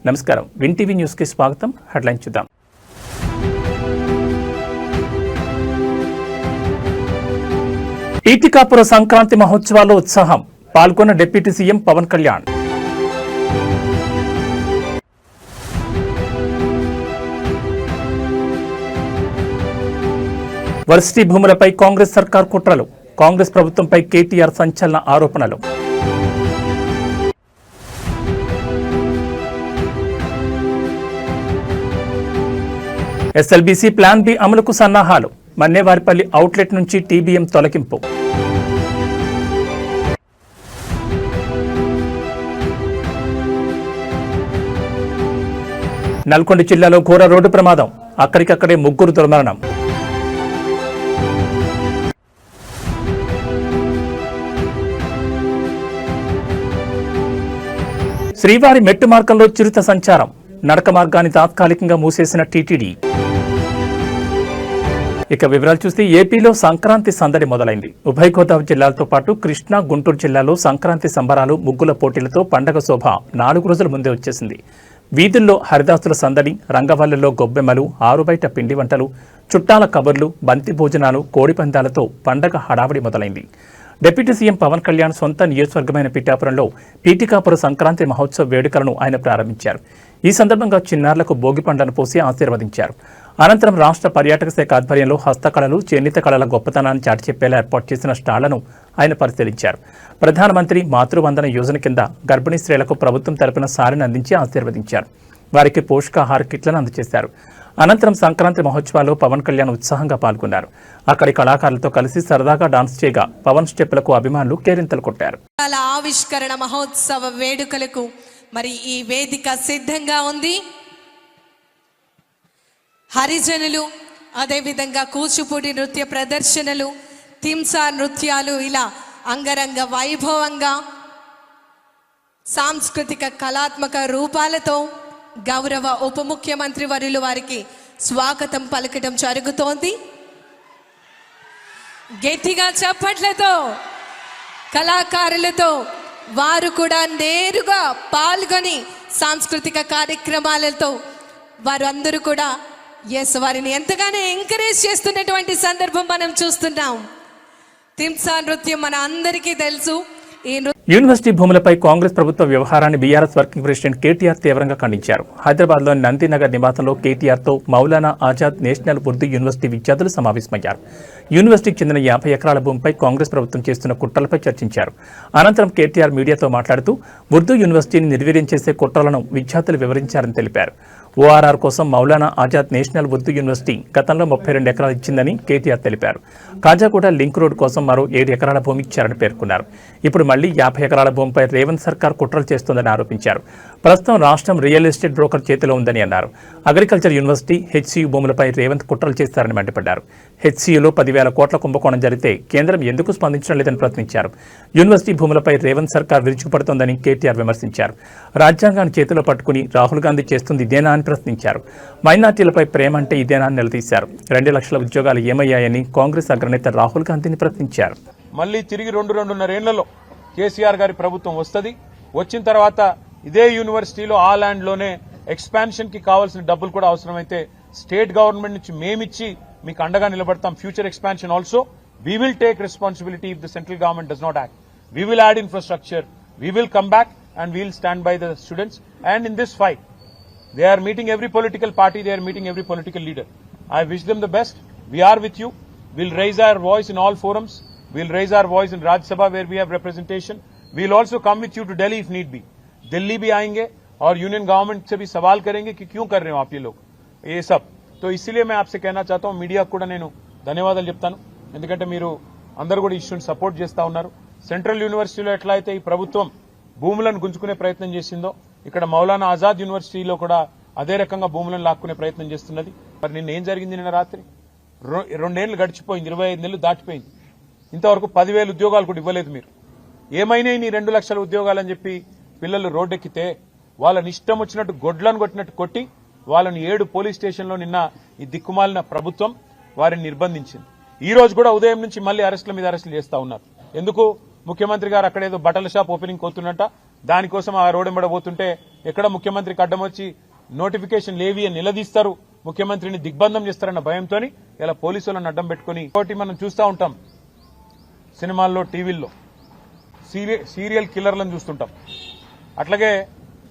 నమస్కారం, win TV news కి స్వాగతం. హెడ్లైన్ చూద్దాం. పీఠికాపుర సంక్రాంతి మహోత్సవాల్లో ఉత్సాహం, పాల్గొన్న deputy CM Pawan Kalyan. Varsity భూములపై కాంగ్రెస్ సర్కార్ కుట్రలు, కాంగ్రెస్ ప్రభుత్వంపై కేటీఆర్ సంచలన ఆరోపణలు. ఎస్ఎల్బీసీ ప్లాన్ బి అమలుకు సన్నాహాలు, మన్నేవారిపల్లి అవుట్లెట్ నుంచి టీబీఎం తొలగింపు. నల్గొండ జిల్లాలో ఘోర రోడ్డు ప్రమాదం, అక్కడికక్కడే ముగ్గురు దుర్మరణం. శ్రీవారి మెట్టు మార్గంలో చిరుత సంచారం, నడక మార్గాన్ని తాత్కాలికంగా మూసేసిన టీటీడీ. ఇక వివరాలు చూస్తే ఏపీలో సంక్రాంతి సందడి మొదలైంది. ఉభయ గోదావరి జిల్లాలతో పాటు కృష్ణా, గుంటూరు జిల్లాలో సంక్రాంతి సంబరాలు, ముగ్గుల పోటీలతో పండగ శోభ 4 రోజుల ముందే వచ్చేసింది. వీధుల్లో హరిదాసుల సందడి, రంగవల్లుల్లో గొబ్బెమ్మలు, ఆరుబయట పిండి వంటలు, చుట్టాల కబుర్లు, బంతి భోజనాలు, కోడిపందాలతో పండగ హడావిడి మొదలైంది. డిప్యూటీ సీఎం పవన్ కళ్యాణ్ సొంత నియోజకవర్గమైన పిఠాపురంలో పీఠికాపుర సంక్రాంతి మహోత్సవ వేడుకలను ఆయన ప్రారంభించారు. ఈ సందర్భంగా చిన్నారులకు భోగి పండ్లను పోసి ఆశీర్వదించారు. అనంతరం రాష్ట్ర పర్యాటక శాఖ ఆధ్వర్యంలో హస్తకళలు, చేనేత కళల గొప్పతనాన్ని చాటి చెప్పేలా ఏర్పాటు చేసిన స్టాళ్లను ఆయన పరిశీలించారు. ప్రధానమంత్రి మాతృవందన యోజన కింద గర్భిణీ స్త్రీలకు ప్రభుత్వం తరపున సారిని అందించి ఆశీర్వదించారు. వారికి పోషకాహార కిట్లను అందజేశారు. అనంతరం సంక్రాంతి మహోత్సవాల్లో పవన్ కళ్యాణ్ ఉత్సాహంగా పాల్గొన్నారు. అక్కడి కళాకారులతో కలిసి సరదాగా డాన్స్ చేయగా పవన్ స్టెప్పులకు అభిమానులు కేరింతలు కొట్టారు. ఆవిష్కరణ మహోత్సవ వేడుకలకు మరి ఈ వేదిక సిద్ధంగా ఉంది. హరిజనులు, అదేవిధంగా కూచిపూడి నృత్య ప్రదర్శనలు, తింసా నృత్యాలు, ఇలా అంగరంగ వైభవంగా సాంస్కృతిక కళాత్మక రూపాలతో గౌరవ ఉప ముఖ్యమంత్రి వర్యులు వారికి స్వాగతం పలకడం జరుగుతోంది. గట్టిగా చప్పట్లతో కళాకారులతో వారు కూడా నేరుగా పాల్గొని సాంస్కృతిక కార్యక్రమాలతో వారు అందరూ కూడా వారిని ఎంతగానో ఎంకరేజ్ చేస్తున్నటువంటి సందర్భం మనం చూస్తున్నాం. తింసా నృత్యం మన అందరికీ తెలుసు. యూనివర్సిటీ భూములపై కాంగ్రెస్ ప్రభుత్వ వ్యవహారాన్ని బీఆర్ఎస్ వర్కింగ్ ప్రెసిడెంట్ కేటీఆర్ తీవ్రంగా ఖండించారు. హైదరాబాద్లోని నందినగర్ నివాసంలో కేటీఆర్తో మౌలానా ఆజాద్ నేషనల్ ఉర్దూ యూనివర్సిటీ విద్యార్థులు సమావేశమయ్యారు. యూనివర్సిటీకి చెందిన 50 ఎకరాల భూమిపై కాంగ్రెస్ ప్రభుత్వం చేస్తున్న కుట్రలపై చర్చించారు. అనంతరం కేటీఆర్ మీడియాతో మాట్లాడుతూ ఉర్దూ యూనివర్సిటీని నిర్వీర్యం చేసే కుట్రలను విద్యార్థులు వివరించారని తెలిపారు. ఓఆర్ఆర్ కోసం మౌలానా ఆజాద్ నేషనల్ ఉర్దూ యూనివర్సిటీ గతంలో 32 ఎకరాలు ఇచ్చిందని కేటీఆర్ తెలిపారు. కాజాగూడ లింక్ రోడ్ కోసం మరో 7 ఎకరాల భూమి ఇచ్చారని పేర్కొన్నారు. ఇప్పుడు మళ్లీ 50 ఎకరాల భూమిపై రేవంత్ సర్కార్ కుట్రలు చేస్తోందని ఆరోపించారు. ప్రస్తుతం రాష్ట్రం రియల్ ఎస్టేట్ బ్రోకర్ చేతిలో ఉందని అన్నారు. అగ్రికల్చర్ యూనివర్సిటీ, హెచ్సియు భూములపై రేవంత్ కుట్రలు చేస్తారని మండిపడ్డారు. హెచ్సియులో 10,000 కోట్ల కుంభకోణం జరిగితే కేంద్రం ఎందుకు స్పందించడం లేదని ప్రశ్నించారు. యూనివర్సిటీ భూములపై రేవంత్ సర్కార్ విరుచుకుపడుతోందని కేటీఆర్ విమర్శించారు. రాజ్యాంగాన్ని చేతిలో పట్టుకుని రాహుల్ గాంధీ చేస్తుంది ఇదేనా అని ప్రశ్నించారు. మైనార్టీలపై ప్రేమ అంటే ఇదేనా అని నిలదీశారు. 2 లక్షల ఉద్యోగాలు ఏమయ్యాయని కాంగ్రెస్ అగ్రనేత రాహుల్ గాంధీని ప్రశ్నించారు. మళ్ళీ తిరిగి 2-2.5 ఏళ్లలో కేసీఆర్ గారి ప్రభుత్వం వస్తుంది. వచ్చిన తర్వాత ఇదే యూనివర్సిటీలో ఆ ల్యాండ్ లోనే ఎక్స్పాన్షన్ కి కావాల్సిన డబ్బులు కూడా అవసరమైతే స్టేట్ గవర్నమెంట్ నుంచి మేమిచ్చి మీకు అండగా నిలబడతాం. Future expansion also we will take responsibility if the central government does not act. We will add infrastructure, we will come back and we will stand by the students. And in this fight, they are meeting every political party, they are meeting every political leader. I wish them the best. We are with you. We'll raise our voice in all forums. We'll raise our voice in Rajya Sabha where we have representation. We'll also come with you to Delhi if need be. Delhi भी आएंगे और union government से भी सवाल करेंगे कि क्यों कर रहे हो आप ये लोग ये सब. तो इसलिए मैं आपसे कहना चाहता हूं, మీడియా కూడా నేను ధన్యవాదాలు చెప్తాను. ఎందుకంటే మీరు అందరూ కూడా ఇష్యూని సపోర్ట్ చేస్తా ఉన్నారు. సెంట్రల్ యూనివర్సిటీలో ఎట్లా అయితే ఈ ప్రభుత్వం భూములను గుంజుకునే ప్రయత్నం చేసిందో ఇక్కడ మౌలానా ఆజాద్ యూనివర్సిటీలో కూడా అదే రకంగా భూములను లాక్కునే ప్రయత్నం చేస్తున్నది. మరి నిన్న ఏం జరిగింది? నిన్న రాత్రి 2 ఏళ్లు గడిచిపోయింది, 25 నెలలు దాటిపోయింది. ఇంతవరకు 10,000 ఉద్యోగాలు కూడా ఇవ్వలేదు. మీరు ఏమైనా నీ 2 లక్షల ఉద్యోగాలు అని చెప్పి పిల్లలు రోడ్డెక్కితే వాళ్ళని ఇష్టం వచ్చినట్టు గొడ్లను కొట్టినట్టు కొట్టి వాళ్ళని 7 పోలీస్ స్టేషన్లో నిన్న ఈ దిక్కుమాలిన ప్రభుత్వం వారిని నిర్బంధించింది. ఈ రోజు కూడా ఉదయం నుంచి మళ్లీ అరెస్టుల మీద అరెస్టులు చేస్తా ఉన్నారు. ఎందుకు? ముఖ్యమంత్రి గారు అక్కడేదో బట్టల షాప్ ఓపెనింగ్ కోతున్నట్ట, దానికోసం ఆ రోడ్ ఎంబడబోతుంటే ఎక్కడ ముఖ్యమంత్రికి అడ్డం వచ్చి నోటిఫికేషన్ లేవి అని నిలదీస్తారు, ముఖ్యమంత్రిని దిగ్బంధం చేస్తారన్న భయంతో ఇలా పోలీసులను అడ్డం పెట్టుకుని ఒకటి మనం చూస్తూ ఉంటాం. సినిమాల్లో, టీవీల్లో సీరియల్ కిల్లర్లను చూస్తుంటాం. అట్లాగే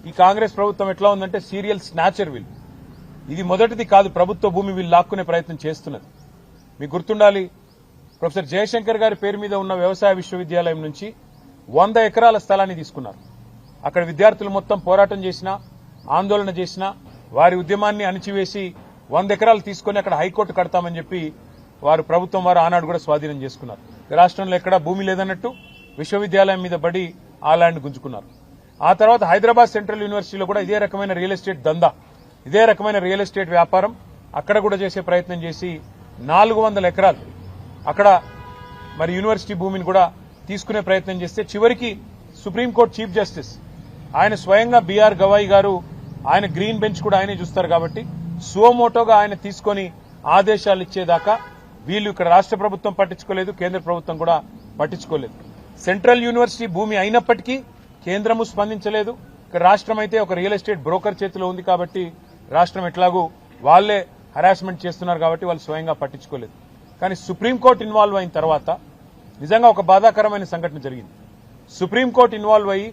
ఈ కాంగ్రెస్ ప్రభుత్వం ఎట్లా ఉందంటే సీరియల్ స్నాచర్ వీళ్ళు. ఇది మొదటిది కాదు, ప్రభుత్వ భూమి వీళ్ళు లాక్కునే ప్రయత్నం చేస్తున్నది. మీకు గుర్తుండాలి, ప్రొఫెసర్ జయశంకర్ గారి పేరు మీద ఉన్న వ్యవసాయ విశ్వవిద్యాలయం నుంచి 100 ఎకరాల స్థలాన్ని తీసుకున్నారు. అక్కడ విద్యార్థులు మొత్తం పోరాటం చేసినా, ఆందోళన చేసినా వారి ఉద్యమాన్ని అణిచివేసి 100 ఎకరాలు తీసుకుని అక్కడ హైకోర్టు కడతామని చెప్పి ప్రభుత్వం వారు ఆనాడు కూడా స్వాధీనం చేసుకున్నారు. రాష్ట్రంలో ఎక్కడా భూమి లేదన్నట్టు విశ్వవిద్యాలయం మీద పడి ఆ ల్యాండ్ గుంజుకున్నారు. ఆ తర్వాత హైదరాబాద్ సెంట్రల్ యూనివర్సిటీలో కూడా ఇదే రకమైన రియల్ ఎస్టేట్ దందా, ఇదే రకమైన రియల్ ఎస్టేట్ వ్యాపారం అక్కడ కూడా చేసే ప్రయత్నం చేసి 400 ఎకరాలు అక్కడ మరి యూనివర్సిటీ భూమిని కూడా తీసుకునే ప్రయత్నం చేస్తే చివరికి సుప్రీంకోర్టు చీఫ్ జస్టిస్ ఆయన స్వయంగా బీఆర్ గవాయి గారు, ఆయన గ్రీన్ బెంచ్ కూడా ఆయనే చూస్తారు కాబట్టి సువమోటోగా ఆయన తీసుకొని ఆదేశాలు ఇచ్చేదాకా వీళ్ళు ఇక్కడ రాష్ట్ర ప్రభుత్వం పట్టించుకోలేదు, కేంద్ర ప్రభుత్వం కూడా పట్టించుకోలేదు. సెంట్రల్ యూనివర్సిటీ భూమి అయినప్పటికీ కేంద్రము స్పందించలేదు. ఇక్కడ రాష్ట్రం అయితే ఒక రియల్ ఎస్టేట్ బ్రోకర్ చేతిలో ఉంది కాబట్టి రాష్ట్రం ఎట్లాగూ వాళ్లే హరాస్మెంట్ చేస్తున్నారు కాబట్టి వాళ్ళు స్వయంగా పట్టించుకోలేదు. కానీ సుప్రీంకోర్టు ఇన్వాల్వ్ అయిన తర్వాత నిజంగా ఒక బాధాకరమైన సంఘటన జరిగింది. సుప్రీంకోర్టు ఇన్వాల్వ్ అయ్యి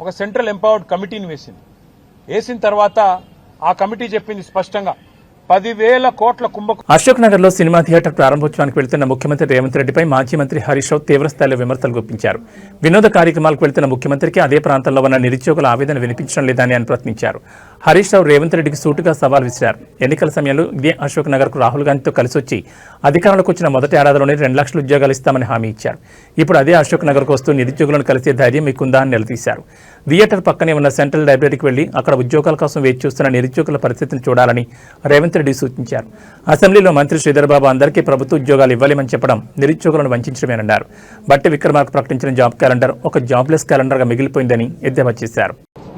ఒక సెంట్రల్ ఎంపవర్డ్ కమిటీని వేసిన తర్వాత ఆ కమిటీ చెప్పింది స్పష్టంగా 10,000 కోట్ల కుంభకోణం. అశోక్ నగర్ లో సినిమా థియేటర్ ప్రారంభోత్సవానికి వెళ్తున్న ముఖ్యమంత్రి రేవంత్ రెడ్డిపై మాజీ మంత్రి హరీష్ రావు తీవ్రస్థాయిలో విమర్శలు గుప్పించారు. వినోద కార్యక్రమాలకు వెళ్తున్న ముఖ్యమంత్రికి అదే ప్రాంతంలో ఉన్న నిరుద్యోగుల ఆవేదన వినిపించడం లేదని ఆయన ప్రశ్నించారు. హరీష్ రావు రేవంత్ రెడ్డికి సూటుగా సవాల్ విసిరారు. ఎన్నికల సమయంలో ఇదే అశోక్ నగర్ కు రాహుల్ గాంధీతో కలిసి వచ్చి అధికారంలోకి వచ్చిన మొదటి ఏడాదిలోనే 2 లక్షల ఉద్యోగాలు ఇస్తామని హామీ ఇచ్చారు. ఇప్పుడు అదే అశోక్ నగర్ కు వస్తూ నిరుద్యోగులను కలిసే ధైర్యం మీకుందా అని నిలదీశారు. థియేటర్ పక్కనే ఉన్న సెంట్రల్ లైబ్రరీకి వెళ్లి అక్కడ ఉద్యోగాల కోసం వేచి చూస్తున్న నిరుద్యోగుల పరిస్థితిని చూడాలని రేవంత్ రెడ్డి సూచించారు. అసెంబ్లీలో మంత్రి శ్రీధర్ బాబు అందరికీ ప్రభుత్వ ఉద్యోగాలు ఇవ్వలేమని చెప్పడం నిరుద్యోగులను వంచడమేనన్నారు. బట్టి విక్రమార్క ప్రకటించిన జాబ్ క్యాలెండర్ ఒక జాబ్లెస్ క్యాలెండర్ గా మిగిలిపోయిందని ఎద్దేవా చేశారు.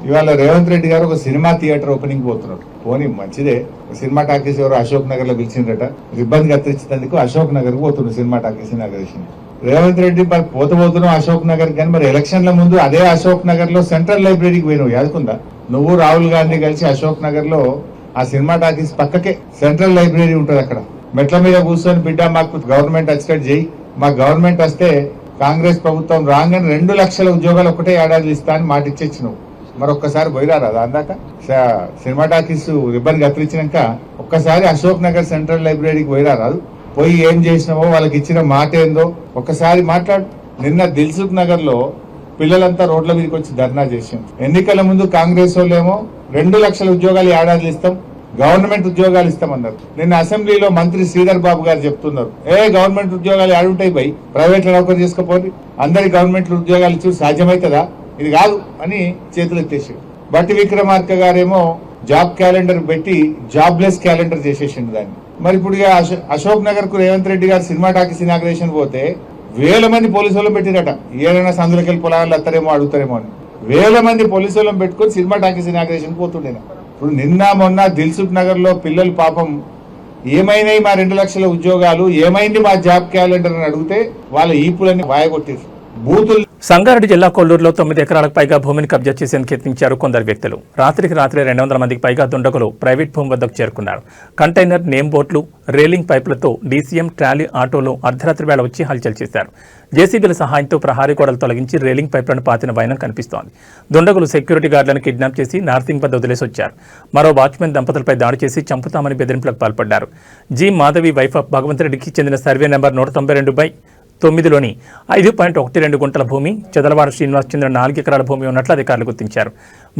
ఇవాళ రేవంత్ రెడ్డి గారు ఒక సినిమా థియేటర్ ఓపెనింగ్ పోతున్నారు. పోనీ మంచిదే, సినిమా టాకీస్ ఎవరు అశోక్ నగర్ లో పిలిచిందట, ఇబ్బంది కత్తిరించినందుకు అశోక్ నగర్ కు పోతున్నారు cinema talkies inauguration. Revanth Reddy మరి పోతున్నావు అశోక్ నగర్ కానీ మరి ఎలక్షన్ల ముందు అదే అశోక్ నగర్ లో సెంట్రల్ లైబ్రరీకి పోయినావు, యాదుకుందా? నువ్వు రాహుల్ గాంధీ కలిసి అశోక్ నగర్ లో ఆ సినిమా టాకీస్ పక్కకే సెంట్రల్ లైబ్రరీ ఉంటది. అక్కడ మెట్ల మీద కూర్చొని బిడ్డ మాకు గవర్నమెంట్ వచ్చేటట్టు చేయి, మా గవర్నమెంట్ వస్తే కాంగ్రెస్ ప్రభుత్వం రాగానే 2 లక్షల ఉద్యోగాలు ఒకటే ఏడాది ఇస్తా అని మాట ఇచ్చేచ్చినావు. మరొక్కసారి పోయిరారా అందాక సినిమా టాకీస్ రిబ్బన్ కత్తిరించినాక ఒక్కసారి అశోక్ నగర్ సెంట్రల్ లైబ్రరీకి పోయిరారాదు? పోయి ఏం చేసినావో, వాళ్ళకి ఇచ్చిన మాట ఏందో ఒక్కసారి మాట్లాడు. నిన్న దిల్సుఖ్ నగర్ లో పిల్లలంతా రోడ్ల మీదకి వచ్చి ధర్నా చేసాం. ఎన్నికల ముందు కాంగ్రెస్ వాళ్ళేమో 2 లక్షల ఉద్యోగాలు ఏడాది ఇస్తాం, గవర్నమెంట్ ఉద్యోగాలు ఇస్తామన్నారు. నిన్న అసెంబ్లీలో మంత్రి శ్రీధర్ బాబు గారు చెప్తున్నారు, గవర్నమెంట్ ఉద్యోగాలు ఏడుంటాయి బై, ప్రైవేట్ లో నౌకరు చేసుకోపోయి అందరి గవర్నమెంట్ ఉద్యోగాలు ఇచ్చి సాధ్యమవుతుందా? ఇది కాదు అని చేతులు ఎత్తేసాడు. బట్టి విక్రమార్క గారేమో జాబ్ క్యాలెండర్ పెట్టి జాబ్లెస్ క్యాలెండర్ చేసేసిండు దాన్ని. మరి ఇప్పుడు అశోక్ నగర్ కు రేవంత్ రెడ్డి గారు సినిమా టాకీస్ ఇనాగ్రేషన్ పోతే 1000 మంది పోలీసు వాళ్ళని పెట్టిరట. ఏదైనా సందులకెళ్ళి పొలాలు అత్తారేమో అడుగుతారేమో అని 1000 మంది పోలీసు వాళ్ళని పెట్టుకుని సినిమా టాకీస్ ఇనాగ్రేషన్ పోతుండే. ఇప్పుడు నిన్న మొన్న దిల్సుఖ్ నగర్ లో పిల్లలు పాపం ఏమైనాయి మా 2 లక్షల ఉద్యోగాలు, ఏమైంది మా జాబ్ క్యాలెండర్ అని అడిగితే వాళ్ళ ఈపులన్నీ వాయగొట్టేసి బూతులు. సంగారెడ్డి జిల్లా కొల్లూరులో 9 ఎకరాలకు పైగా భూమిని కబ్జా చేసేందుకు యత్నించారు కొందరు వ్యక్తులు. రాత్రికి రాత్రే 200 మందికి పైగా దుండగులు ప్రైవేట్ భూమి వద్దకు చేరుకున్నారు. కంటైనర్, నేమ్ బోట్లు, రేలింగ్ పైపులతో డీసీఎం, ట్రాలీ, ఆటోలు అర్ధరాత్రి వేళ వచ్చి హల్చల్ చేశారు. జేసీబీల సహాయంతో ప్రహారీ గోడలు తొలగించి రేలింగ్ పైపులను పాతిన వైనం కనిపిస్తోంది. దుండగులు సెక్యూరిటీ గార్డులను కిడ్నాప్ చేసి నార్సింగ్ వద్ద వదిలేసి వచ్చారు. మరో వాచ్మెన్ దంపతులపై దాడి చేసి చంపుతామని బెదిరింపులకు పాల్పడ్డారు. జి మాధవి వైఫ్ ఆఫ్ భగవంతరెడ్డికి చెందిన సర్వే నెంబర్ 192/9లోని 5.12 గుంటల భూమి, చెదలవాడ శ్రీనివాస్ చెందిన 4 ఎకరాల భూమి ఉన్నట్లు అధికారులు గుర్తించారు.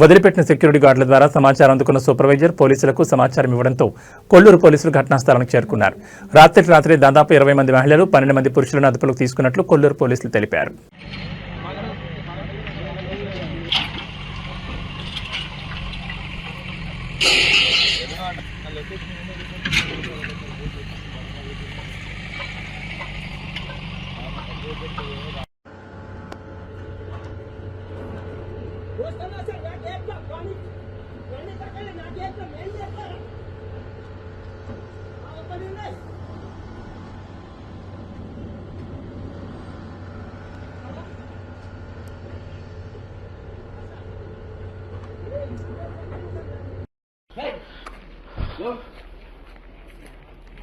వదిలిపెట్టిన సెక్యూరిటీ గార్డుల ద్వారా సమాచారం అందుకున్న సూపర్వైజర్ పోలీసులకు సమాచారం ఇవ్వడంతో కొల్లూరు పోలీసులు ఘటనా స్థలానికి చేరుకున్నారు. రాత్రి దాదాపు 20 మంది మహిళలు, 12 మంది పురుషులను అదుపులోకి తీసుకున్నట్లు కొల్లూరు పోలీసులు తెలిపారు.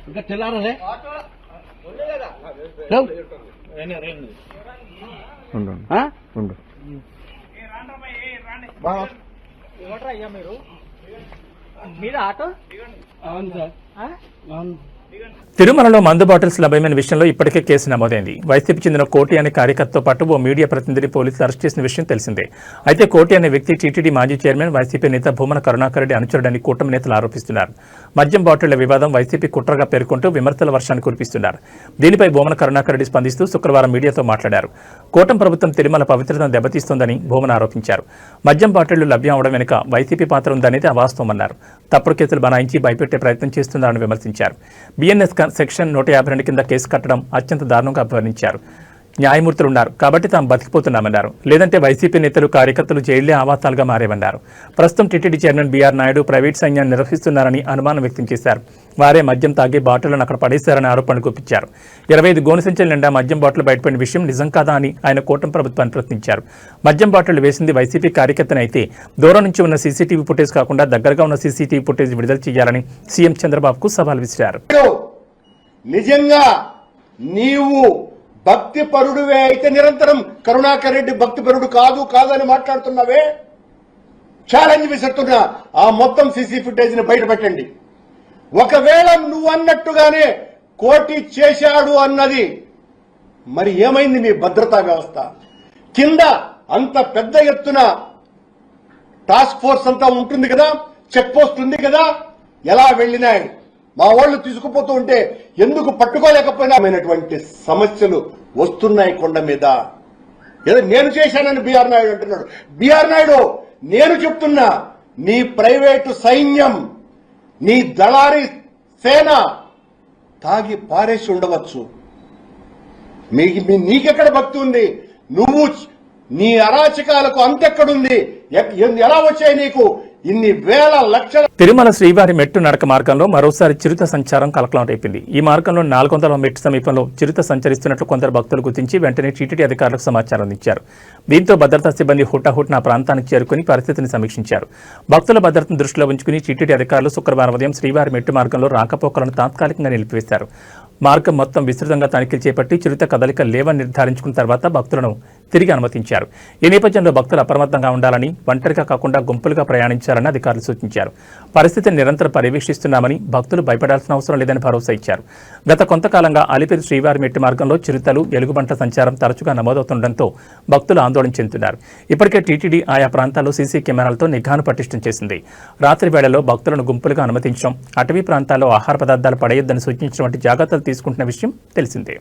ఇంకా తెల్లారలే ఉండు అయ్యా మీరు మీద ఆటో అవును సార్ అవును. తిరుమలలో మందు బాటిల్స్ లభ్యమైన విషయంలో ఇప్పటికే కేసు నమోదైంది. వైసీపీ చెందిన కోటి అనే కార్యకర్తతో పాటు ఓ మీడియా ప్రతినిధిని పోలీసులు అరెస్ట్ చేసిన విషయం తెలిసిందే. అయితే కోటి అనే వ్యక్తి టీటీడీ మాజీ చైర్మన్ వైసీపీ నేత భూమన కరుణాకర్ రెడ్డి అనుచరుడని కూటమి నేతలు ఆరోపిస్తున్నారు. మద్యం బాటిళ్ల వివాదం వైసీపీ కుట్రగా పేర్కొంటూ విమర్శల వర్షాన్ని కురిపిస్తున్నారు. దీనిపై భూమన కరుణాకర్ రెడ్డి స్పందిస్తూ శుక్రవారం మీడియాతో మాట్లాడారు. కూటమి ప్రభుత్వం తిరుమల పవిత్రతను దెబ్బతీస్తోందని భూమన ఆరోపించారు. మద్యం బాటిళ్లు లభ్యం అవడం వెనుక వైసీపీ పాత్ర ఉందనేది అవాస్తవమన్నారు. తప్పుడు కేసులు బనాయించి భయపెట్టే ప్రయత్నం చేస్తున్నారని విమర్శించారు. బిఎన్ఎస్ సెక్షన్ 152 కింద కేసు కట్టడం అత్యంత దారుణంగా అభివర్ణించారు. న్యాయమూర్తులున్నారు కాబట్టి తాము బతికిపోతున్నామన్నారు. లేదంటే వైసీపీ నేతలు కార్యకర్తలు జైళ్లే ఆవాసాలుగా మారేవన్నారు. ప్రస్తుతం TTD chairman B R Naidu private సైన్యాన్ని నిర్వహిస్తున్నారని అనుమానం వ్యక్తం చేశారు. వారే మద్యం తాగి బాటిళ్లను అక్కడ పడేశారని ఆరోపణలు గుప్పించారు. 25 గోనె సంచుల నిండా మద్యం బాటిల్ బయటపడిన విషయం నిజం కాదా అని ఆయన కూటమి ప్రభుత్వాన్ని ప్రశ్నించారు. మద్యం బాటిళ్లు వేసింది వైసీపీ కార్యకర్తనే అయితే దూరం నుంచి ఉన్న సీసీటీవీ ఫుటేజ్ కాకుండా దగ్గరగా ఉన్న సీసీటీవీ ఫుటేజ్ విడుదల చేయాలని సీఎం చంద్రబాబుకు సవాల్ విసిరారు. నిజంగా నీవు భక్తి పరుడువే అయితే నిరంతరం కరుణాకర్ రెడ్డి భక్తి పరుడు కాదని మాట్లాడుతున్నావే, ఛాలెంజ్ విసురుతున్నా. ఆ మొత్తం సీసీ ఫుటేజ్ ని బయట పెట్టండి. ఒకవేళ నువ్వు అన్నట్టుగానే కోటి చేశాడు అన్నది మరి ఏమైంది మీ భద్రతా వ్యవస్థ? కింద అంత పెద్ద ఎత్తున టాస్క్ ఫోర్స్ అంతా ఉంటుంది కదా, చెక్ పోస్ట్ ఉంది కదా, ఎలా వెళ్ళినాయి? మా వాళ్ళు తీసుకుపోతూ ఉంటే ఎందుకు పట్టుకోలేకపోయినామైనటువంటి సమస్యలు వస్తున్నాయి కొండ మీద. ఏదో నేను చేశానని బీఆర్ నాయుడు అంటున్నాడు. బీఆర్ నాయుడు, నేను చెప్తున్నా, నీ ప్రైవేటు సైన్యం, నీ దళారీ సేన తాగి పారేసి ఉండవచ్చు. నీకెక్కడ భక్తి ఉంది? నువ్వు నీ అరాచకాలకు అంతెక్కడుంది? ఎలా వచ్చాయి నీకు ఇన్ని వేల లక్షల? తిరుమల శ్రీవారి మెట్టు నడక మార్గంలో మరోసారి చిరుత సంచారం కలకలం రేపింది. ఈ మార్గంలో 400 మెట్టు సమీపంలో చిరుత సంచరిస్తున్నట్లు కొందరు భక్తులు గుర్తించి వెంటనే టీటీడీ అధికారులకు సమాచారం అందించారు. దీంతో భద్రతా సిబ్బంది హుటాహుటిన ఆ ప్రాంతానికి చేరుకుని పరిస్థితిని సమీక్షించారు. భక్తుల భద్రతను దృష్టిలో ఉంచుకుని టీటీడీ అధికారులు శుక్రవారం ఉదయం శ్రీవారి మెట్టు మార్గంలో రాకపోకలను తాత్కాలికంగా నిలిపివేశారు. మార్గం మొత్తం విస్తృతంగా తనిఖీలు చేపట్టి చిరుత కదలిక లేవని నిర్ధారించుకున్న తర్వాత భక్తులను తిరిగి అనుమతించారు. ఈ నేపథ్యంలో భక్తులు అప్రమత్తంగా ఉండాలని, ఒంటరిగా కాకుండా గుంపులుగా ప్రయాణించాలని అధికారులు సూచించారు. పరిస్థితిని నిరంతరం పర్యవేక్షిస్తున్నామని, భక్తులు భయపడాల్సిన అవసరం లేదని భరోసా ఇచ్చారు. గత కొంతకాలంగా అలిపిరి శ్రీవారి మెట్టు మార్గంలో చిరుతలు, ఎలుగుబంట్ల సంచారం తరచుగా నమోదవుతుండటంతో భక్తులు ఆందోళన చెందుతున్నారు. ఇప్పటికే టీటీడీ ఆయా ప్రాంతాల్లో సీసీ కెమెరాలతో నిఘాను పటిష్టం చేసింది. రాత్రి వేళల్లో భక్తులను గుంపులుగా అనుమతించడం, అటవీ ప్రాంతాల్లో ఆహార పదార్థాలు పడేయొద్దని సూచించడం వంటి జాగ్రత్తలు తీసుకుంటున్న విషయం తెలిసిందే.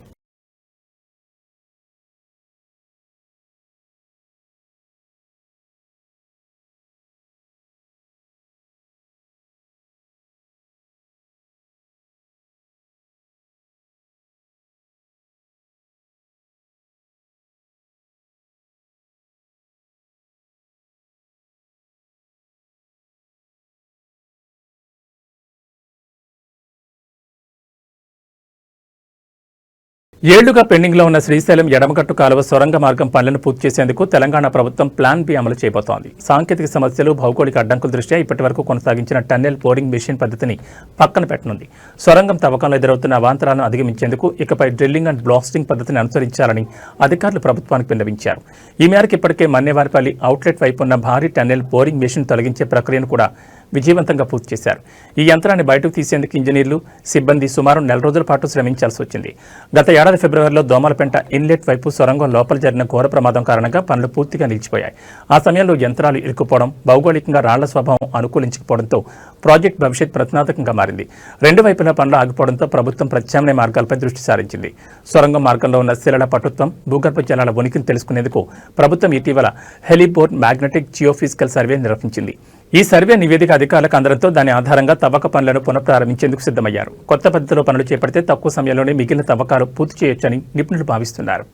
ఏళ్లుగా పెండింగ్లో ఉన్న శ్రీశైలం ఎడమగట్టు కాలువ సొరంగ మార్గం పనులను పూర్తి చేసేందుకు తెలంగాణ ప్రభుత్వం ప్లాన్ బి అమలు చేయబోతోంది. సాంకేతిక సమస్యలు, భౌగోళిక అడ్డంకుల దృష్ట్యా ఇప్పటి వరకు కొనసాగించిన టన్నెల్ బోరింగ్ మెషిన్ పద్ధతిని పక్కన పెట్టనుంది. సొరంగం తవ్వకంలో ఎదురవుతున్న అవాంతరాలను అధిగమించేందుకు ఇకపై డ్రిల్లింగ్ అండ్ బ్లాస్టింగ్ పద్ధతిని అనుసరించాలని అధికారులు ప్రభుత్వానికి విన్నవించారు. ఈ మేరకు ఇప్పటికే మన్నేవారిపల్లి అవుట్లెట్ వైపు ఉన్న భారీ టన్నెల్ బోరింగ్ మెషిన్ తొలగించే ప్రక్రియను కూడా విజయవంతంగా పూర్తి చేశారు. ఈ యంత్రాన్ని బయటకు తీసేందుకు ఇంజనీర్లు, సిబ్బంది సుమారు 4 రోజుల పాటు శ్రమించాల్సి వచ్చింది. గత ఏడాది ఫిబ్రవరిలో దోమలపెంట ఇన్లెట్ వైపు సొరంగం లోపల జరిగిన ఘోర ప్రమాదం కారణంగా పనులు పూర్తిగా నిలిచిపోయాయి. ఆ సమయంలో యంత్రాలు ఇరుక్కుపోవడం, భౌగోళికంగా రాళ్ల స్వభావం అనుకూలించకపోవడంతో ప్రాజెక్టు భవిష్యత్ ప్రశ్నార్థకంగా మారింది. 2 వైపులా పనులు ఆగిపోవడంతో ప్రభుత్వం ప్రత్యామ్నాయ మార్గాలపై దృష్టి సారించింది. సొరంగం మార్గంలో ఉన్న శిలల పటుత్వం, భూగర్భ జలాల ఉనికిని తెలుసుకునేందుకు ప్రభుత్వం ఇటీవల హెలిబోర్డ్ మ్యాగ్నెటిక్ జియోఫిజికల్ సర్వే నిర్వహించింది. ఈ సర్వే నివేదిక అధికారులకు అందడంతో దాని ఆధారంగా తవ్వక పనులను పునఃప్రారంభించేందుకు సిద్ధమయ్యారు. కొత్త పద్ధతిలో పనులు చేపడితే తక్కువ సమయంలోనే మిగిలిన తవ్వకాలు పూర్తి చేయొచ్చని నిపుణులు భావిస్తున్నారు.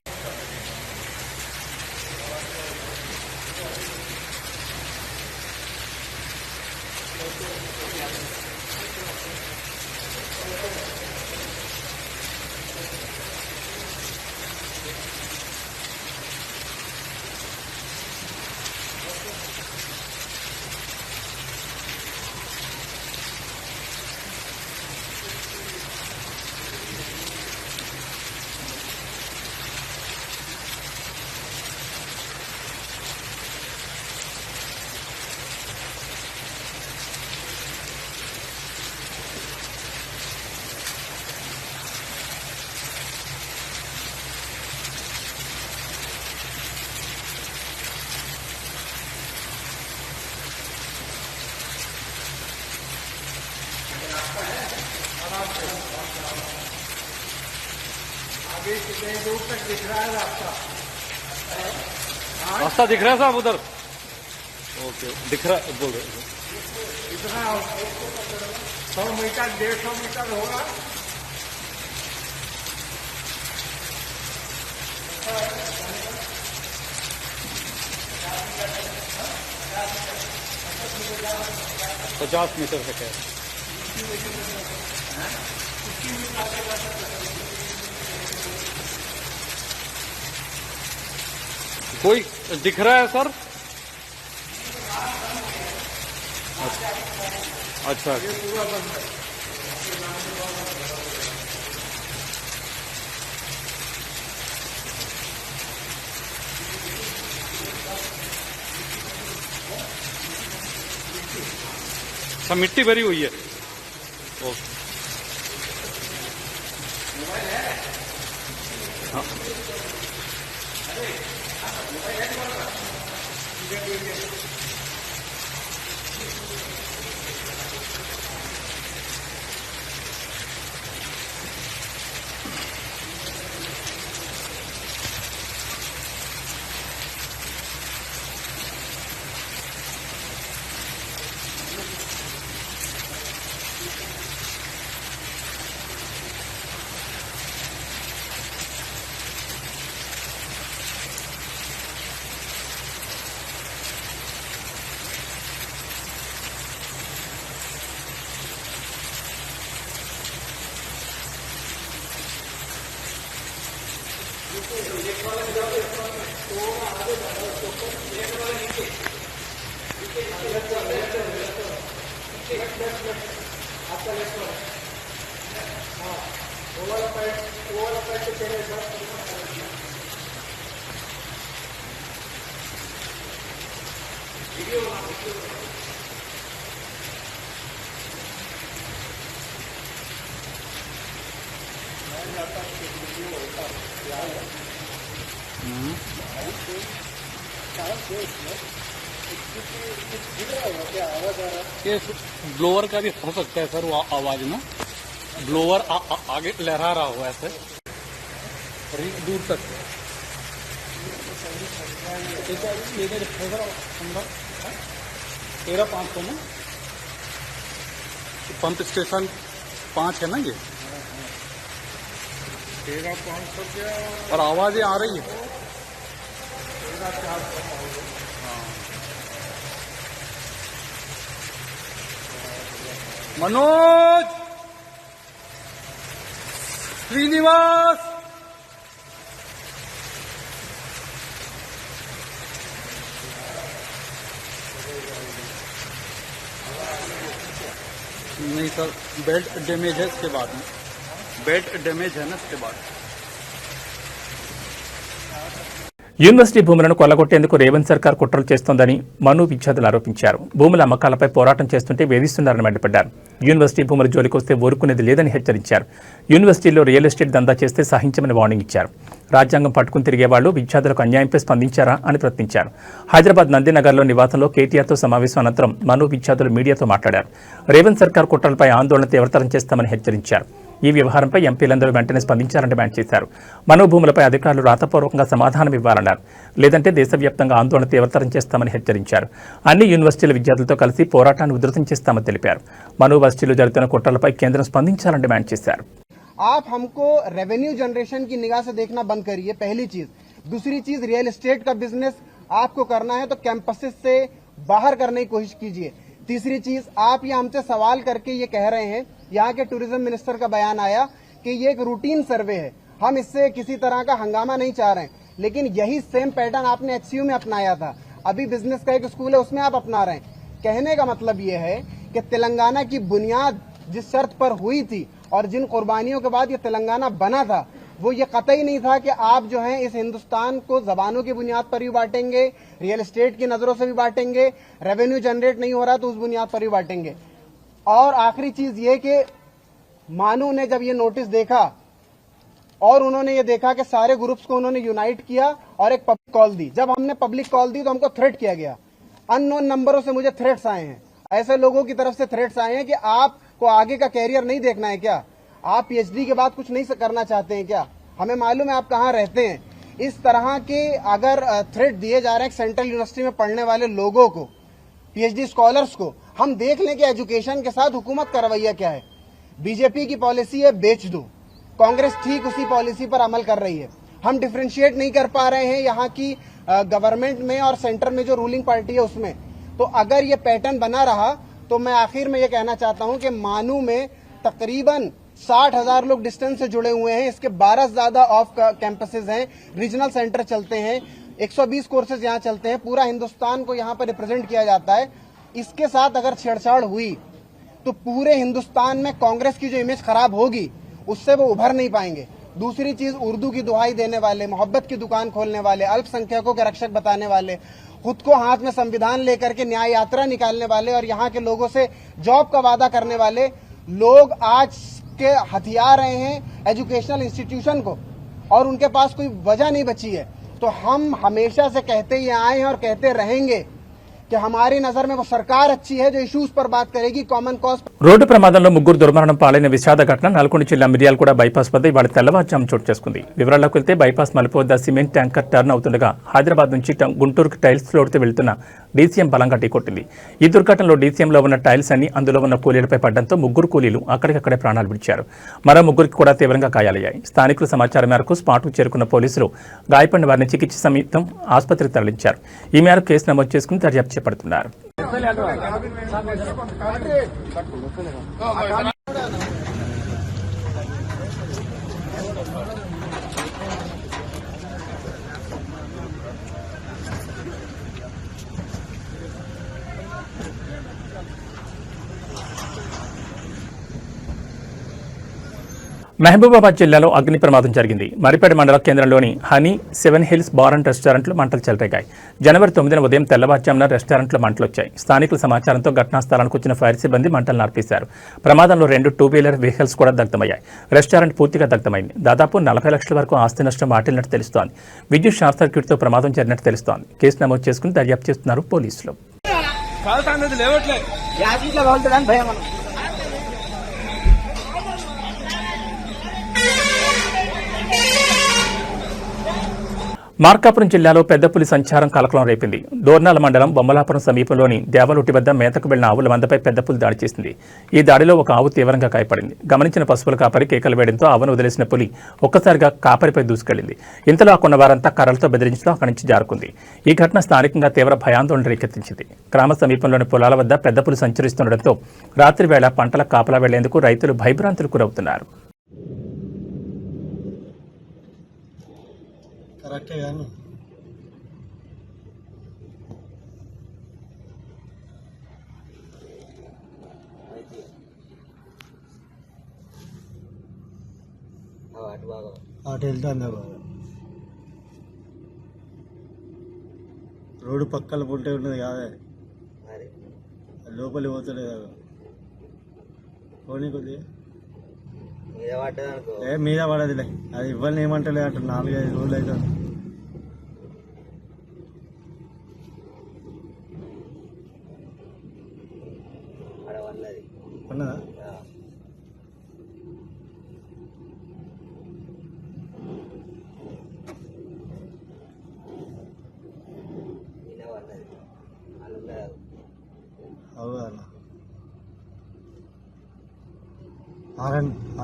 रास्ता दिख रहा है साहब उधर? ओके, दिख रहा बोल रहे। 100 मीटर 150 मीटर होगा। पचास मीटर तक है। कोई दिख रहा है सर? अच्छा, सब मिट्टी भरी हुई है। ओके, हाँ। ये ब्लोअर का भी हो सकता है सर, वो आवाज ना ब्लोअर आगे लहरा रहा हो ऐसे दूर तक। 13,500 में पंप स्टेशन 5 है ना ये। 13,500 और आवाजें आ रही है। मनोज, श्रीनिवास, नहीं सर, बेल्ट डैमेज है इसके बाद में, बेल्ट डैमेज है ना इसके बाद। యూనివర్సిటీ భూములను కొల్లగొట్టేందుకు రేవంత్ సర్కార్ కుట్రలు చేస్తోందని మను విద్యార్థులు ఆరోపించారు. భూముల అమ్మకాలపై పోరాటం చేస్తుంటే వేధిస్తున్నారని మండిపడ్డారు. యూనివర్సిటీ భూముల జోలికొస్తే ఊరుకునేది లేదని హెచ్చరించారు. యూనివర్సిటీలో రియల్ ఎస్టేట్ దందా చేస్తే సహించమని వార్నింగ్ ఇచ్చారు. రాజ్యాంగం పట్టుకుని తిరిగే వాళ్లు విద్యార్థులకు అన్యాయంపై స్పందించారా అని ప్రశ్నించారు. హైదరాబాద్ నందినగర్లో నివాసంలో కేటీఆర్తో సమావేశం అనంతరం మను విద్యార్థులు మీడియాతో మాట్లాడారు. రేవంత్ సర్కార్ కుట్రలపై ఆందోళన తీవ్రతరం చేస్తామని హెచ్చరించారు. ఈ వ్యవహారంపై ఎంపీలందరూ వెంటనే స్పందించాలని డిమాండ్ చేశారు. మను భూములపై అధికారులు రాతపూర్వకంగా సమాధానం ఇవ్వాలన్నారు. లేదంటే దేశవ్యాప్తంగా ఆందోళన తీవ్రతరం చేస్తామని హెచ్చరించారు. అన్ని యూనివర్సిటీల విద్యార్థులతో కలిసి పోరాటాన్ని ఉధృతం చేస్తామని తెలిపారు. మను వర్సిటీలో జరుగుతున్న కుట్రలపై కేంద్రం స్పందించాలని డిమాండ్ చేశారు. आप हमको रेवेन्यू जनरेशन की निगाह से देखना बंद करिए, पहली चीज। दूसरी चीज, रियल एस्टेट का बिजनेस आपको करना है तो कैंपसेस से बाहर करने की कोशिश कीजिए। तीसरी चीज, आप ये हमसे सवाल करके ये कह रहे हैं, यहाँ के टूरिज्म मिनिस्टर का बयान आया कि ये एक रूटीन सर्वे है, हम इससे किसी तरह का हंगामा नहीं चाह रहे हैं, लेकिन यही सेम पैटर्न आपने HCU में अपनाया था। अभी बिजनेस का एक स्कूल है, उसमें आप अपना रहे हैं। कहने का मतलब ये है कि तेलंगाना की बुनियाद जिस शर्त पर हुई थी और जिन कुर्बानियों के बाद ये तेलंगाना बना था, वो ये कतई नहीं था कि आप जो हैं इस हिंदुस्तान को जबानों की बुनियाद पर भी बांटेंगे, रियल एस्टेट की नजरों से भी बांटेंगे, रेवेन्यू जनरेट नहीं हो रहा तो उस बुनियाद पर भी बांटेंगे। और आखिरी चीज ये कि मानू ने जब ये नोटिस देखा और उन्होंने ये देखा कि सारे ग्रुप्स को उन्होंने यूनाइट किया और एक पब्लिक कॉल दी। जब हमने पब्लिक कॉल दी तो हमको थ्रेट किया गया, अननोन नंबरों से मुझे थ्रेट्स आए हैं। ऐसे लोगों की तरफ से थ्रेट्स आए हैं कि आपको आगे का कैरियर नहीं देखना है क्या, आप पीएचडी के बाद कुछ नहीं करना चाहते हैं क्या? हमें मालूम है आप कहाँ रहते हैं। इस तरह के अगर थ्रेट दिए जा रहे हैं सेंट्रल यूनिवर्सिटी में पढ़ने वाले लोगों को, पीएचडी स्कॉलर्स को, हम देख लें कि एजुकेशन के साथ हुकूमत का रवैया क्या है। बीजेपी की पॉलिसी है बेच दो, कांग्रेस ठीक उसी पॉलिसी पर अमल कर रही है। हम डिफरेंशिएट नहीं कर पा रहे हैं यहाँ की गवर्नमेंट में और सेंटर में जो रूलिंग पार्टी है उसमें। तो अगर ये पैटर्न बना रहा तो मैं आखिर में ये कहना चाहता हूं कि मानू में तकरीबन 60,000 लोग डिस्टेंस से जुड़े हुए हैं। इसके 12 से ज्यादा ऑफ कैंपसेस हैं, रीजनल सेंटर चलते हैं, 120 कोर्सेज यहाँ चलते हैं, पूरा हिंदुस्तान को यहाँ पर रिप्रेजेंट किया जाता है। इसके साथ अगर छेड़छाड़ हुई तो पूरे हिंदुस्तान में कांग्रेस की जो इमेज खराब होगी उससे वो उभर नहीं पाएंगे। दूसरी चीज, उर्दू की दुहाई देने वाले, मोहब्बत की दुकान खोलने वाले, अल्पसंख्यकों के रक्षक बताने वाले, खुद को हाथ में संविधान लेकर के न्याय यात्रा निकालने वाले और यहाँ के लोगों से जॉब का वादा करने वाले लोग आज के हथियार रहे हैं एजुकेशनल इंस्टीट्यूशन को, और उनके पास कोई वजह नहीं बची है। तो हम हमेशा से कहते ही आए हैं और कहते रहेंगे कि हमारी नजर में वो सरकार अच्छी है जो इश्यूज पर बात करेगी, కామన్ కాజ్। రోడ్డు ప్రమాదంలో ముగ్గురు దుర్మరణం పాలైన విషాద ఘటన నల్గొండ జిల్లా మిర్యాలగూడ బైపాస్ వద్ద ఇవాళ తెల్లవారుజాము చోటు చేసుకుంది. వివరాల్లోకి వెళ్తే బైపాస్ మలుపు వద్ద సిమెంట్ ట్యాంకర్ టర్న్ అవుతుండగా హైదరాబాద్ నుంచి గుంటూరుకు టైల్స్ లోడ్తో వెళ్తున్న డీసీఎం బలంగా ఢీకొట్టింది. ఈ దుర్ఘటనలో డీసీఎంలో ఉన్న టైల్స్ అన్ని అందులో ఉన్న కూలీలపై పడడంతో ముగ్గురు కూలీలు అక్కడికక్కడే ప్రాణాలు విడిచారు. మరో ముగ్గురికి కూడా తీవ్రంగా గాయాలయ్యాయి. స్థానికుల సమాచారం మేరకు స్పాట్కు చేరుకున్న పోలీసులు గాయపడిన వారిని చికిత్స నిమిత్తం ఆసుపత్రికి తరలించారు. ఈ మేరకు కేసు నమోదు చేసుకుని దర్యాప్తు చేపడుతున్నారు. మహబూబాబాద్ జిల్లాలో అగ్ని ప్రమాదం జరిగింది. మరిపేట మండల కేంద్రంలోని హనీ 7 హిల్స్ బార్ అండ్ రెస్టారెంట్లో మంటలు చెలరేగాయి. జనవరి 9న ఉదయం తెల్లవారుజామున రెస్టారెంట్లో మంటలు వచ్చాయి. స్థానికుల సమాచారంతో ఘటనా స్థలానికి వచ్చిన ఫైర్ సిబ్బంది మంటలు నార్పేశారు. ప్రమాదంలో 2 2-వీలర్ వెహికల్స్ కూడా దగ్ధమయ్యాయి. రెస్టారెంట్ పూర్తిగా దగ్ధమైంది. దాదాపు 40 లక్షల వరకు ఆస్తి నష్టం వాటిల్లినట్టు తెలుస్తోంది. విద్యుత్ షార్ట్ సర్క్యూట్తో ప్రమాదం జరిగినట్టు తెలుస్తోంది. కేసు నమోదు చేసుకుని దర్యాప్తు చేస్తున్నారు పోలీసులు. మార్కాపురం జిల్లాలో పెద్ద పులి సంచారం కలకలం రేపింది. దోర్నాల మండలం బొమ్మలాపురం సమీపంలోని దేవలొట్టి వద్ద మేతకు వెళ్లిన ఆవుల మందపై పెద్ద పులి దాడి చేసింది. ఈ దాడిలో ఒక ఆవు తీవ్రంగా గాయపడింది. గమనించిన పశువుల కాపరి కేకలు వేయడంతో ఆవును వదిలేసిన పులి ఒక్కసారిగా కాపరిపై దూసుకెళ్లింది. ఇంతలో అక్కడున్న వారంతా కర్రలతో బెదిరించడం అక్కడి నుంచి జారుకుంది. ఈ ఘటన స్థానికంగా తీవ్ర భయాందోళన రేకెత్తించింది. గ్రామ సమీపంలోని పొలాల వద్ద పెద్ద పులి సంచరిస్తుండటంతో రాత్రి వేళ పంటల కాపలా వెళ్లేందుకు రైతులు భయభ్రాంతులకు గురవుతున్నారు. అటు వెళ్తాందా బాబు, రోడ్డు పక్కల పుంటే ఉన్నది కాదే, లోపలి పోతలేదు కదా. పోనీ కొద్దిగా మీద పడదులే, అది ఇవ్వాలని ఏమంటలే అంట. 4-5 రోజులు అవుతుంది. ఉన్నదా? అవునా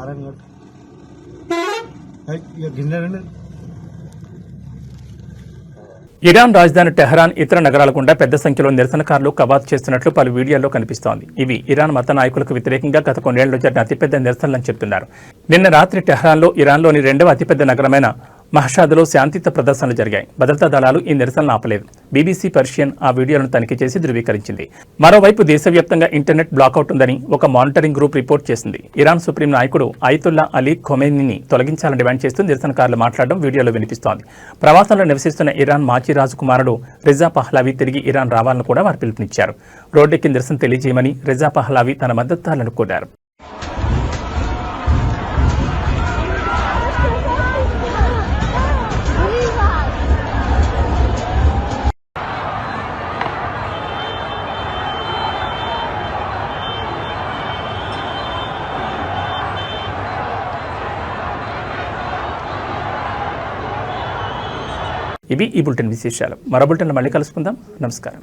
ఆరన్ కొట్టు గిన్నె. ఇరాన్ రాజధాని టెహరాన్ ఇతర నగరాల గుండా పెద్ద సంఖ్యలో నిరసనకారులు కవాతు చేస్తున్నట్లు పలు వీడియోల్లో కనిపిస్తోంది. ఇవి ఇరాన్ మత నాయకులకు వ్యతిరేకంగా గత కొన్నేళ్లలో జరిగిన అతిపెద్ద నిరసనలని చెబుతున్నారు. నిన్న రాత్రి టెహరాన్లో ఇరాన్లోని 2వ అతిపెద్ద నగరమైన మహషాద్లో శాంతియుత ప్రదర్శనలు జరిగాయి. భద్రతా దళాలు ఈ నిరసనలు ఆపలేదు. బీబీసీ పర్షియన్ ఆ వీడియోలను తనిఖీ చేసి ధృవీకరించింది. మరోవైపు దేశవ్యాప్తంగా ఇంటర్నెట్ బ్లాకౌట్ ఉందని ఒక మానిటరింగ్ గ్రూప్ రిపోర్ట్ చేసింది. ఇరాన్ సుప్రీం నాయకుడు అయతుల్లా అలీ ఖొమైనీని తొలగించాలని డిమాండ్ చేస్తూ నిరసనకారులు మాట్లాడడం వీడియోలో వినిపిస్తోంది. ప్రవాసంలో నివసిస్తున్న ఇరాన్ మాజీ రాజకుమారుడు రిజా పహ్లావీ తిరిగి ఇరాన్ రావాలని కూడా వారు పిలుపునిచ్చారు. రోడ్డెక్కి నిరసన తెలియజేయమని రిజా పహ్లావీ తన మద్దతుదారులను కోరారు. ఇవి ఈ బులెటిన్ విశేషాలు. మరో బులెటిన్లో మళ్ళీ కలుసుకుందాం. నమస్కారం.